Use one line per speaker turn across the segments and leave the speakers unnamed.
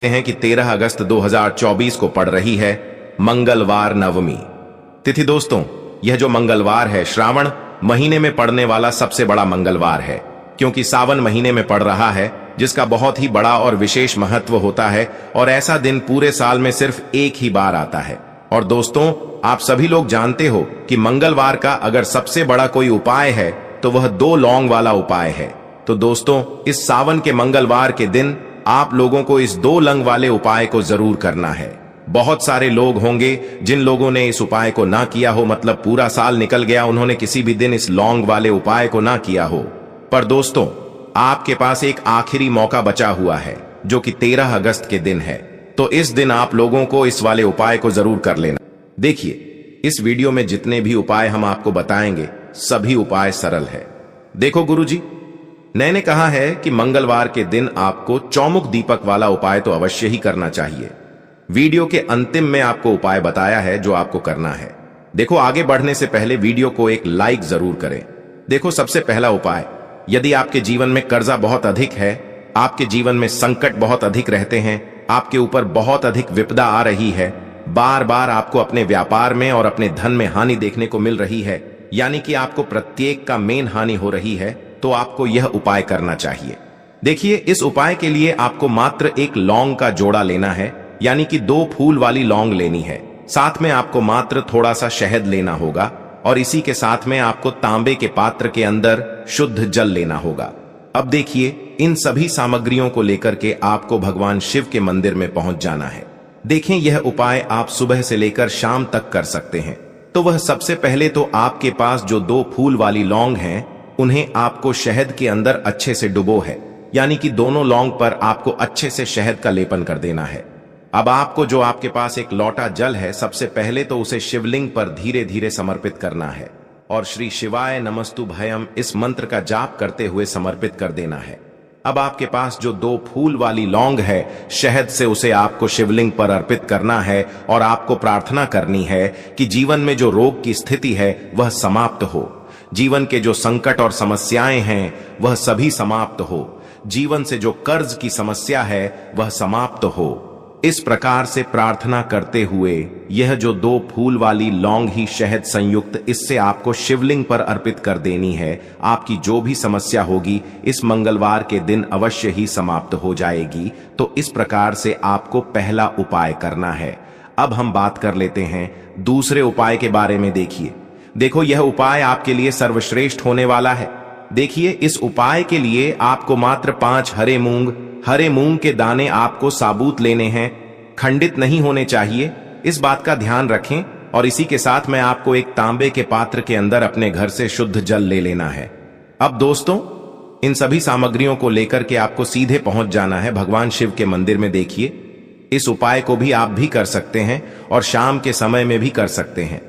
हैं कि 13 अगस्त 2024 को पड़ रही है मंगलवार नवमी तिथि। दोस्तों, यह जो मंगलवार है श्रावण महीने में पड़ने वाला सबसे बड़ा मंगलवार है, क्योंकि सावन महीने में पड़ रहा है, जिसका बहुत ही बड़ा और विशेष महत्व होता है। और ऐसा दिन पूरे साल में सिर्फ एक ही बार आता है। और दोस्तों, आप सभी लोग जानते हो कि मंगलवार का अगर सबसे बड़ा कोई उपाय है तो वह 2 लौंग वाला उपाय है। तो दोस्तों, इस सावन के मंगलवार के दिन आप लोगों को इस 2 लौंग वाले उपाय को जरूर करना है। बहुत सारे लोग होंगे जिन लोगों ने इस उपाय को ना किया हो, मतलब पूरा साल निकल गया, उन्होंने किसी भी दिन इस लौंग वाले उपाय को ना किया हो। पर दोस्तों, आपके पास एक आखिरी मौका बचा हुआ है, जो कि 13 अगस्त के दिन है। तो इस दिन आप लोगों को इस वाले उपाय को जरूर कर लेना। देखिए, इस वीडियो में जितने भी उपाय हम आपको बताएंगे, सभी उपाय सरल है। देखो गुरुजी, मैंने कहा है कि मंगलवार के दिन आपको चौमुख दीपक वाला उपाय तो अवश्य ही करना चाहिए। वीडियो के अंतिम में आपको उपाय बताया है जो आपको करना है। देखो, आगे बढ़ने से पहले वीडियो को एक लाइक जरूर करें। देखो, सबसे पहला उपाय, यदि आपके जीवन में कर्जा बहुत अधिक है, आपके जीवन में संकट बहुत अधिक रहते हैं, आपके ऊपर बहुत अधिक विपदा आ रही है, बार बार आपको अपने व्यापार में और अपने धन में हानि देखने को मिल रही है, यानी कि आपको प्रत्येक का मेन हानि हो रही है, तो आपको यह उपाय करना चाहिए। देखिए, इस उपाय के लिए आपको मात्र एक लौंग का जोड़ा लेना है, यानी कि 2 फूल वाली लौंग लेनी है। साथ में आपको मात्र थोड़ा सा शहद लेना होगा, और इसी के साथ में आपको तांबे के पात्र के अंदर शुद्ध जल लेना होगा। अब देखिए, इन सभी सामग्रियों को लेकर के आपको भगवान शिव के मंदिर में पहुंच जाना है। देखें, यह उपाय आप सुबह से लेकर शाम तक कर सकते हैं। तो वह सबसे पहले तो आपके पास जो 2 फूल वाली लौंग हैं, उन्हें आपको शहद के अंदर अच्छे से डुबो है, यानी कि दोनों लौंग पर आपको अच्छे से शहद का लेपन कर देना है। अब आपको जो आपके पास एक लोटा जल है, सबसे पहले तो उसे शिवलिंग पर धीरे धीरे समर्पित करना है, और श्री शिवाय नमस्तु भयम इस मंत्र का जाप करते हुए समर्पित कर देना है। अब आपके पास जो 2 फूल वाली लौंग है, शहद से उसे आपको शिवलिंग पर अर्पित करना है, और आपको प्रार्थना करनी है कि जीवन में जो रोग की स्थिति है वह समाप्त हो, जीवन के जो संकट और समस्याएं हैं वह सभी समाप्त हो, जीवन से जो कर्ज की समस्या है वह समाप्त हो। इस प्रकार से प्रार्थना करते हुए यह जो 2 फूल वाली लौंग ही शहद संयुक्त, इससे आपको शिवलिंग पर अर्पित कर देनी है। आपकी जो भी समस्या होगी इस मंगलवार के दिन अवश्य ही समाप्त हो जाएगी। तो इस प्रकार से आपको पहला उपाय करना है। अब हम बात कर लेते हैं दूसरे उपाय के बारे में। देखो, यह उपाय आपके लिए सर्वश्रेष्ठ होने वाला है। देखिए, इस उपाय के लिए आपको मात्र 5 हरे मूंग के दाने आपको साबुत लेने हैं, खंडित नहीं होने चाहिए, इस बात का ध्यान रखें। और इसी के साथ में आपको एक तांबे के पात्र के अंदर अपने घर से शुद्ध जल ले लेना है। अब दोस्तों, इन सभी सामग्रियों को लेकर के आपको सीधे पहुंच जाना है भगवान शिव के मंदिर में। देखिए, इस उपाय को भी आप भी कर सकते हैं और शाम के समय में भी कर सकते हैं।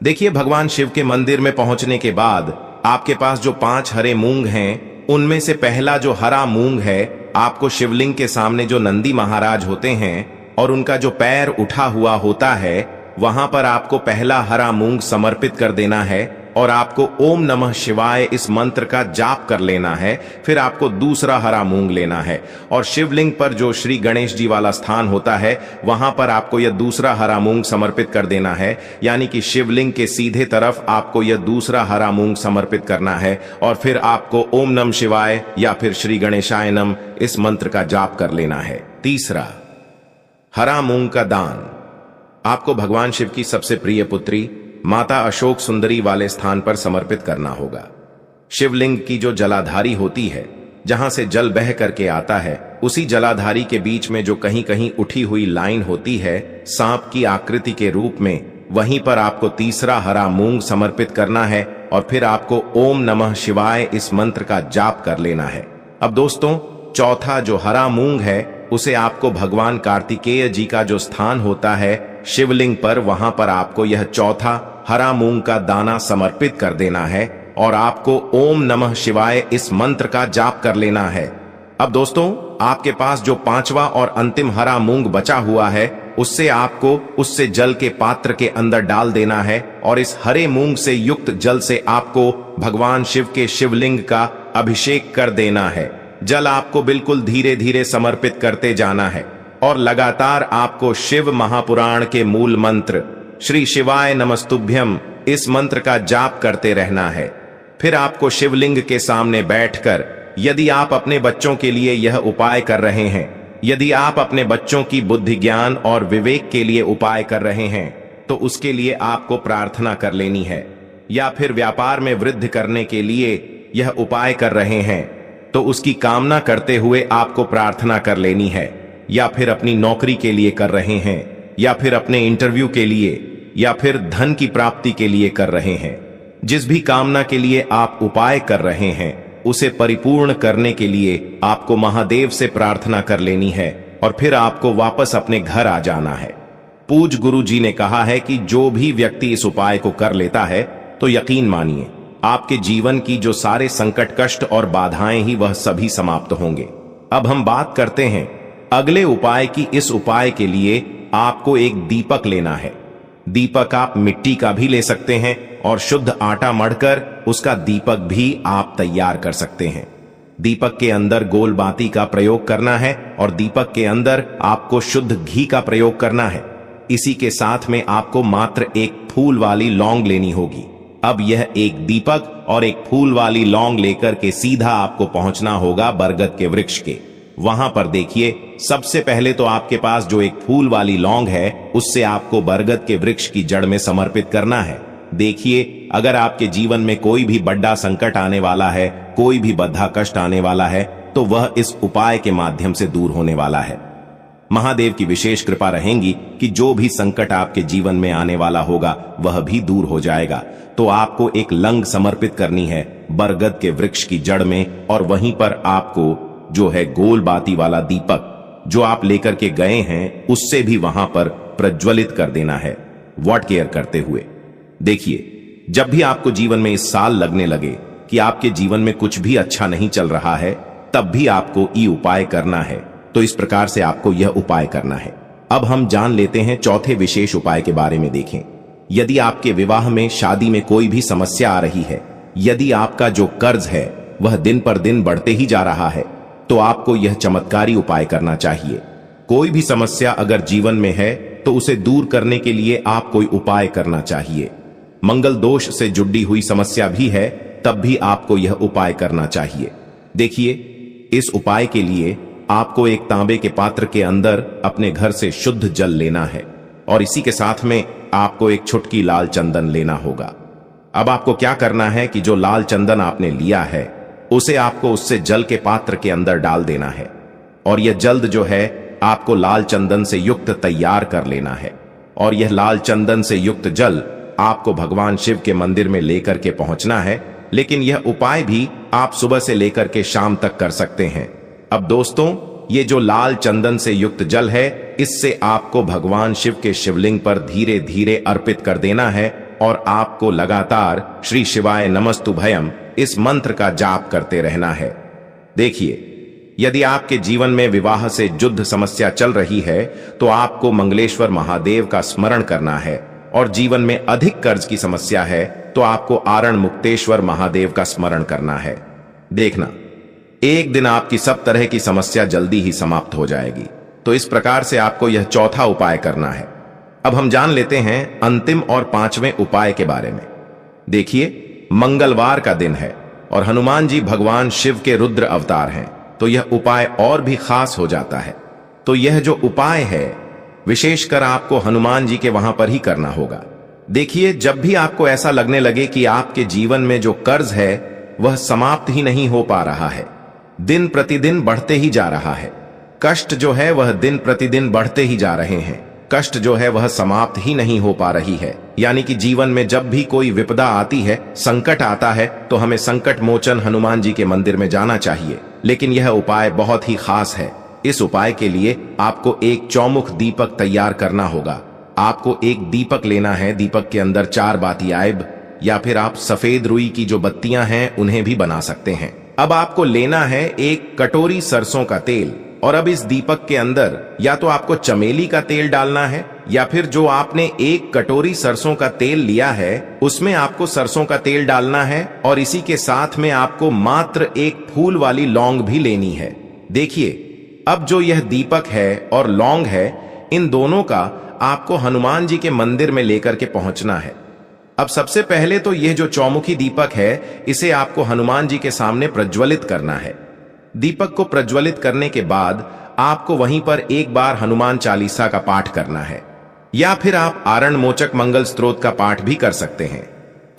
देखिए, भगवान शिव के मंदिर में पहुंचने के बाद आपके पास जो 5 हरे मूंग हैं, उनमें से पहला जो हरा मूंग है, आपको शिवलिंग के सामने जो नंदी महाराज होते हैं और उनका जो पैर उठा हुआ होता है, वहां पर आपको पहला हरा मूंग समर्पित कर देना है, और आपको ओम नमः शिवाय इस मंत्र का जाप कर लेना है। फिर आपको दूसरा हरा मूंग लेना है, और शिवलिंग पर जो श्री गणेश जी वाला स्थान होता है, वहां पर आपको यह दूसरा हरा मूंग समर्पित कर देना है, यानी कि शिवलिंग के सीधे तरफ आपको यह दूसरा हरा मूंग समर्पित करना है। और फिर आपको ओम नमः शिवाय या फिर श्री गणेशाय नम इस मंत्र का जाप कर लेना है। तीसरा, हरा मूंग का दान आपको भगवान शिव की सबसे प्रिय पुत्री माता अशोक सुंदरी वाले स्थान पर समर्पित करना होगा। शिवलिंग की जो जलाधारी होती है, जहां से जल बह करके आता है, उसी जलाधारी के बीच में जो कहीं कहीं उठी हुई लाइन होती है सांप की आकृति के रूप में, वहीं पर आपको तीसरा हरा मूंग समर्पित करना है, और फिर आपको ओम नमः शिवाय इस मंत्र का जाप कर लेना है। अब दोस्तों, चौथा जो हरा मूंग है, उसे आपको भगवान कार्तिकेय जी का जो स्थान होता है शिवलिंग पर, वहां पर आपको यह चौथा हरा मूंग का दाना समर्पित कर देना है, और आपको ओम नमः शिवाय इस मंत्र का जाप कर लेना है। अब दोस्तों, आपके पास जो 5वां और अंतिम हरा मूंग बचा हुआ है, उससे जल के पात्र के अंदर डाल देना है, और इस हरे मूंग से युक्त जल से आपको भगवान शिव के शिवलिंग का अभिषेक कर देना है। जल आपको बिल्कुल धीरे धीरे समर्पित करते जाना है। और लगातार आपको शिव महापुराण के मूल मंत्र श्री शिवाय नमस्तुभ्यम इस मंत्र का जाप करते रहना है। फिर आपको शिवलिंग के सामने बैठकर, यदि आप अपने बच्चों के लिए यह उपाय कर रहे हैं, यदि आप अपने बच्चों की बुद्धि ज्ञान और विवेक के लिए उपाय कर रहे हैं, तो उसके लिए आपको प्रार्थना कर लेनी है। या फिर व्यापार में वृद्धि करने के लिए यह उपाय कर रहे हैं, तो उसकी कामना करते हुए आपको प्रार्थना कर लेनी है। या फिर अपनी नौकरी के लिए कर रहे हैं, या फिर अपने इंटरव्यू के लिए, या फिर धन की प्राप्ति के लिए कर रहे हैं, जिस भी कामना के लिए आप उपाय कर रहे हैं, उसे परिपूर्ण करने के लिए आपको महादेव से प्रार्थना कर लेनी है और फिर आपको वापस अपने घर आ जाना है। पूज गुरु जी ने कहा है कि जो भी व्यक्ति इस उपाय को कर लेता है, तो यकीन मानिए आपके जीवन की जो सारे संकट, कष्ट और बाधाएं ही वह सभी समाप्त होंगे। अब हम बात करते हैं अगले उपाय की। इस उपाय के लिए आपको एक दीपक लेना है। दीपक आप मिट्टी का भी ले सकते हैं और शुद्ध आटा मढ़कर उसका दीपक भी आप तैयार कर सकते हैं। दीपक के अंदर गोल बाती का प्रयोग करना है और दीपक के अंदर आपको शुद्ध घी का प्रयोग करना है। इसी के साथ में आपको मात्र एक फूल वाली लौंग लेनी होगी। अब यह एक दीपक और एक फूल वाली लौंग लेकर के सीधा आपको पहुंचना होगा बरगद के वृक्ष के। वहां पर देखिए, सबसे पहले तो आपके पास जो एक फूल वाली लौंग है, उससे आपको बरगद के वृक्ष की जड़ में समर्पित करना है। देखिए, अगर आपके जीवन में कोई भी बड़ा संकट आने वाला है, कोई भी बद्धा कष्ट आने वाला है, तो वह इस उपाय के माध्यम से दूर होने वाला है। महादेव की विशेष कृपा रहेगी कि जो भी संकट आपके जीवन में आने वाला होगा, वह भी दूर हो जाएगा। तो आपको एक लंग समर्पित करनी है बरगद के वृक्ष की जड़ में, और वहीं पर आपको जो है गोल बाती वाला दीपक जो आप लेकर के गए हैं, उससे भी वहां पर प्रज्वलित कर देना है, वॉट केयर करते हुए। देखिए, जब भी आपको जीवन में इस साल लगने लगे कि आपके जीवन में कुछ भी अच्छा नहीं चल रहा है, तब भी आपको ये उपाय करना है। तो इस प्रकार से आपको यह उपाय करना है। अब हम जान लेते हैं चौथे विशेष उपाय के बारे में। देखें, यदि आपके विवाह में, शादी में कोई भी समस्या आ रही है, यदि आपका जो कर्ज है वह दिन पर दिन बढ़ते ही जा रहा है, तो आपको यह चमत्कारी उपाय करना चाहिए। कोई भी समस्या अगर जीवन में है, तो उसे दूर करने के लिए आप कोई उपाय करना चाहिए। मंगल दोष से जुड़ी हुई समस्या भी है, तब भी आपको यह उपाय करना चाहिए। देखिए, इस उपाय के लिए आपको एक तांबे के पात्र के अंदर अपने घर से शुद्ध जल लेना है और इसी के साथ में आपको एक छुटकी लाल चंदन लेना होगा। अब आपको क्या करना है कि जो लाल चंदन आपने लिया है, उसे आपको उससे जल के पात्र के अंदर डाल देना है और यह जल्द जो है आपको लाल चंदन से युक्त तैयार कर लेना है। और यह लाल चंदन से युक्त जल आपको भगवान शिव के मंदिर में लेकर के पहुंचना है। लेकिन यह उपाय भी आप सुबह से लेकर के शाम तक कर सकते हैं। अब दोस्तों, ये जो लाल चंदन से युक्त जल है, इससे आपको भगवान शिव के शिवलिंग पर धीरे धीरे अर्पित कर देना है और आपको लगातार श्री शिवाय नमस्तुभयम इस मंत्र का जाप करते रहना है। देखिए, यदि आपके जीवन में विवाह से युद्ध समस्या चल रही है, तो आपको मंगलेश्वर महादेव का स्मरण करना है, और जीवन में अधिक कर्ज की समस्या है, तो आपको आरण मुक्तेश्वर महादेव का स्मरण करना है। देखना, एक दिन आपकी सब तरह की समस्या जल्दी ही समाप्त हो जाएगी। तो इस प्रकार से आपको यह चौथा उपाय करना है। अब हम जान लेते हैं अंतिम और पांचवें उपाय के बारे में। देखिए, मंगलवार का दिन है और हनुमान जी भगवान शिव के रुद्र अवतार हैं, तो यह उपाय और भी खास हो जाता है। तो यह जो उपाय है, विशेषकर आपको हनुमान जी के वहां पर ही करना होगा। देखिए, जब भी आपको ऐसा लगने लगे कि आपके जीवन में जो कर्ज है वह समाप्त ही नहीं हो पा रहा है, दिन प्रतिदिन बढ़ते ही जा रहा है, कष्ट जो है वह दिन प्रतिदिन बढ़ते ही जा रहे हैं, कष्ट जो है वह समाप्त ही नहीं हो पा रही है, यानी कि जीवन में जब भी कोई विपदा आती है, संकट आता है, तो हमें संकट मोचन हनुमान जी के मंदिर में जाना चाहिए। लेकिन यह उपाय बहुत ही खास है। इस उपाय के लिए आपको एक चौमुख दीपक तैयार करना होगा। आपको एक दीपक लेना है, दीपक के अंदर 4 बाती आयब या फिर आप सफेद रुई की जो बत्तियां हैं उन्हें भी बना सकते हैं। अब आपको लेना है एक कटोरी सरसों का तेल, और अब इस दीपक के अंदर या तो आपको चमेली का तेल डालना है, या फिर जो आपने एक कटोरी सरसों का तेल लिया है उसमें आपको सरसों का तेल डालना है, और इसी के साथ में आपको मात्र एक फूल वाली लौंग भी लेनी है। देखिए, अब जो यह दीपक है और लौंग है, इन दोनों का आपको हनुमान जी के मंदिर में लेकर के पहुंचना है। अब सबसे पहले तो यह जो चौमुखी दीपक है, इसे आपको हनुमान जी के सामने प्रज्वलित करना है। दीपक को प्रज्वलित करने के बाद आपको वहीं पर एक बार हनुमान चालीसा का पाठ करना है, या फिर आप आरण मोचक मंगल स्तोत्र का पाठ भी कर सकते हैं।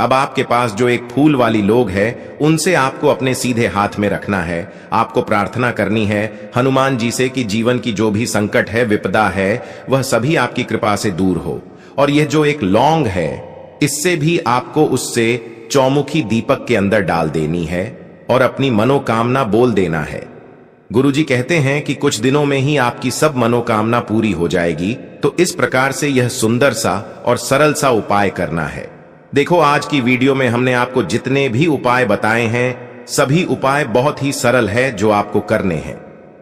अब आपके पास जो एक फूल वाली लोग है, उनसे आपको अपने सीधे हाथ में रखना है। आपको प्रार्थना करनी है हनुमान जी से कि जीवन की जो भी संकट है, विपदा है, वह सभी आपकी कृपा से दूर हो। और यह जो एक लौंग है, इससे भी आपको उससे चौमुखी दीपक के अंदर डाल देनी है और अपनी मनोकामना बोल देना है। गुरुजी कहते हैं कि कुछ दिनों में ही आपकी सब मनोकामना पूरी हो जाएगी। तो इस प्रकार से यह सुंदर सा और सरल सा उपाय करना है। देखो, आज की वीडियो में हमने आपको जितने भी उपाय बताए हैं, सभी उपाय बहुत ही सरल है जो आपको करने हैं।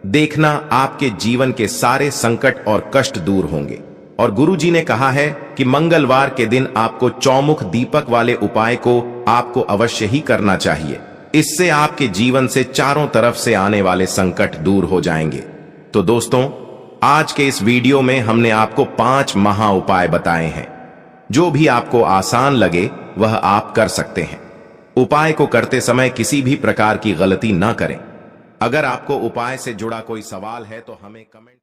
देखना, आपके जीवन के सारे संकट और कष्ट दूर होंगे। और गुरुजी ने कहा है कि मंगलवार के दिन आपको चौमुख दीपक वाले उपाय को आपको अवश्य ही करना चाहिए। इससे आपके जीवन से चारों तरफ से आने वाले संकट दूर हो जाएंगे। तो दोस्तों, आज के इस वीडियो में हमने आपको 5 महा उपाय बताए हैं। जो भी आपको आसान लगे वह आप कर सकते हैं। उपाय को करते समय किसी भी प्रकार की गलती ना करें। अगर आपको उपाय से जुड़ा कोई सवाल है तो हमें कमेंट